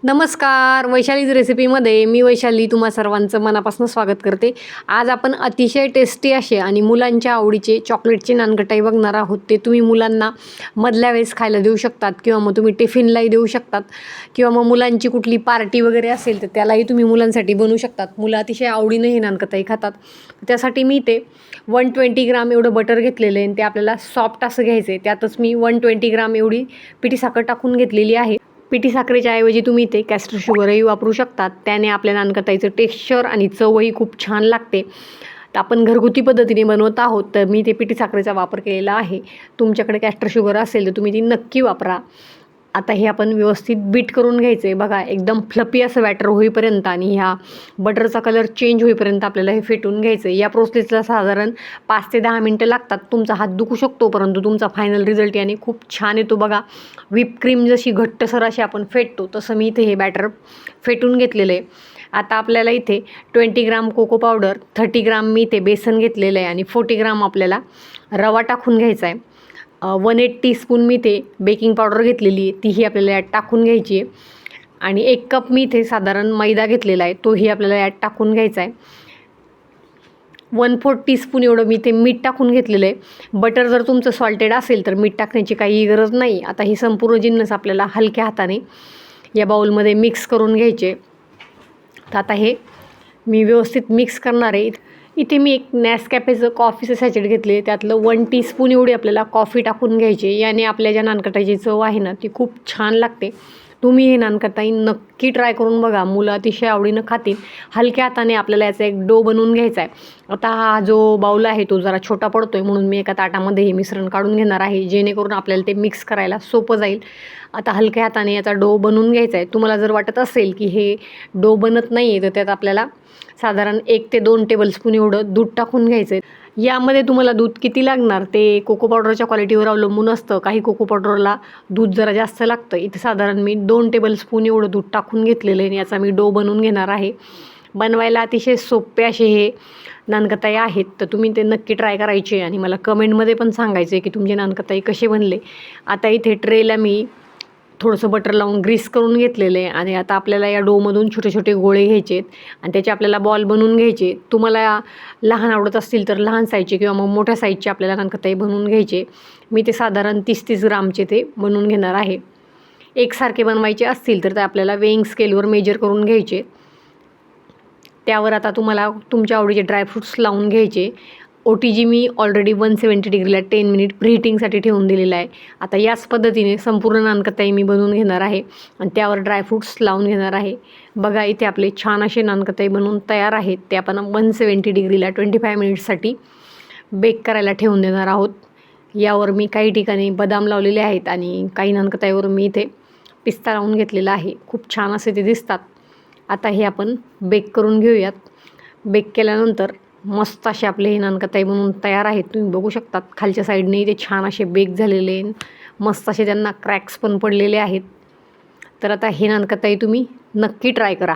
नमस्कार, वैशालीज रेसिपीमध्ये मी वैशाली तुम्हा सर्वांचं मनापासून स्वागत करते. आज आपण अतिशय टेस्टी असे आणि मुलांच्या आवडीचे चॉकलेटचे नानकटाई बघणार आहोत. ते तुम्ही मुलांना मधल्या वेळेस खायला देऊ शकतात किंवा मग तुम्ही टिफिनलाही देऊ शकतात किंवा मग मुलांची कुठली पार्टी वगैरे असेल तर त्यालाही तुम्ही मुलांसाठी बनवू शकतात. मुलं अतिशय आवडीनं हे नानकटाई खातात. त्यासाठी मी ते 120 ग्राम एवढं बटर घेतलेलं आहे आणि ते आपल्याला सॉफ्ट असं घ्यायचं आहे. त्यातच मी 120 ग्राम एवढी पिठी साखर टाकून घेतलेली आहे. पिठी साखरेच्या ऐवजी तुम्ही ते कॅस्टर शुगरही वापरू शकतात. त्याने आपल्या नानकटाईचं टेक्स्चर आणि चवही खूप छान लागते. तर आपण घरगुती पद्धतीने बनवत आहोत तर मी ते पिठी साखरेचा वापर केलेला आहे. तुमच्याकडे कॅस्टर शुगर असेल तर तुम्ही ती नक्की वापरा. आता हे आपण व्यवस्थित बीट करून घ्यायचं आहे. बघा एकदम फ्लपी असं बॅटर होईपर्यंत आणि ह्या बटरचा कलर चेंज होईपर्यंत आपल्याला हे फेटून घ्यायचं आहे. या प्रोसेसला साधारण 5 ते 10 मिनटं लागतात. तुमचा हात दुखू शकतो परंतु तुमचा फायनल रिझल्ट याने खूप छान येतो. बघा व्हिप क्रीम जशी घट्टसर अशी आपण फेटतो तसं मी इथे हे बॅटर फेटून घेतलेलं आहे. आता आपल्याला इथे 20 ग्राम कोको पावडर, 30 ग्राम मी इथे बेसन घेतलेलं आहे आणि 40 ग्राम आपल्याला रवा टाकून घ्यायचा आहे. 1/8 टीस्पून मी ते बेकिंग पावडर घेतलेली आहे तीही आपल्याला यात टाकून घ्यायची आहे. आणि 1 कप मी इथे साधारण मैदा घेतलेला आहे तोही आपल्याला यात टाकून घ्यायचा आहे. 1/4 टीस्पून एवढं मी ते मीठ टाकून घेतलेलं आहे. बटर जर तुमचं सॉल्टेड असेल तर मीठ टाकण्याची काही गरज नाही. आता ही संपूर्ण जिन्नस आपल्याला हलक्या हाताने या बाउलमध्ये मिक्स करून घ्यायचे. तर आता हे मी व्यवस्थित मिक्स करणार आहे. इथे मी एक नेसकॅफेचं कॉफीचं सॅचेट घेतले. त्यातलं 1 टीस्पून एवढी आपल्याला कॉफी टाकून घ्यायची. याने आपल्या ज्या नानकटाईची चव आहे ना ती खूप छान लागते. तुम्ही हे नानकटाई नक्की ट्राय करून बघा. मुलं अतिशय आवडीनं खातील. हलक्या हाताने आपल्याला याचा एक डो बनवून घ्यायचा आहे. आता हा जो बाउल आहे तो जरा छोटा पडतो आहे म्हणून मी एका ताटामध्ये हे मिश्रण काढून घेणार आहे जेणेकरून आपल्याला ते मिक्स करायला सोपं जाईल. आता हलक्या हाताने याचा डो बनवून घ्यायचा आहे. तुम्हाला जर वाटत असेल की हे डो बनत नाही आहे तर त्यात आपल्याला साधारण 1 ते 2 टेबलस्पून एवढं दूध टाकून घ्यायचं आहे. यामध्ये तुम्हाला दूध किती लागणार ते कोको पावडरच्या क्वालिटीवर अवलंबून असतं. काही कोको पावडरला दूध जरा जास्त लागतं. इथे साधारण मी 2 टेबलस्पून एवढं दूध टाकून घेतलेलं आहे आणि याचा मी डो बनवून घेणार आहे. बनवायला अतिशय सोपे असे हे नानकटाई आहेत तर तुम्ही ते नक्की ट्राय करायचे आणि मला कमेंटमध्ये पण सांगायचे की तुमचे नानकटाई कसे बनले. आता इथे ट्रेला मी थोडंसं बटर लावून ग्रीस करून घेतलेलं आहे आणि आता आपल्याला या डोमधून छोटे छोटे गोळे घ्यायचे आहेत आणि त्याचे आपल्याला बॉल बनवून घ्यायचे. तुम्हाला लहान आवडत असतील तर लहान साईजचे किंवा मग मोठ्या साईजचे आपल्याला नानकटाई बनवून घ्यायचे. मी ते साधारण 30-30 ग्रामचे ते बनवून घेणार आहे. एकसारखे बनवायचे असतील तर ते आपल्याला वेइंग स्केलवर मेजर करून घ्यायचे. त्यावर आता तुम्हाला तुमच्या आवडीचे ड्रायफ्रूट्स लावून घ्यायचे. OTG मी ऑलरेडी 170 डिग्रीला 10 मिनिट प्रीहीटिंगसाठी ठेवून दिलेला आहे. आता याच पद्धतीने संपूर्ण नानकटाई मी बनवून घेणार आहे आणि त्यावर ड्रायफ्रूट्स लावून घेणार आहे. बघा इथे आपले छान असे नानकटाई बनवून तयार आहेत. ते आपण 170 डिग्रीला 25 मिनिट्ससाठी बेक करायला ठेवून देणार आहोत. यावर मी काही ठिकाणी बदाम लावलेले आहेत आणि काही नानकटाईवर मी इथे पिस्ता लावून घेतलेला आहे. खूप छान असे ते दिसतात. आता हे आपण बेक करून घेऊयात. बेक केल्यानंतर मस्त असे आपले हे नानकटाई बनवून तयार आहेत. तुम्ही बघू शकतात खालच्या साईडने ते छान असे बेक झालेले मस्त असे त्यांना क्रॅक्स पण पडलेले आहेत. तर आता हे नानकटाई तुम्ही नक्की ट्राय करा.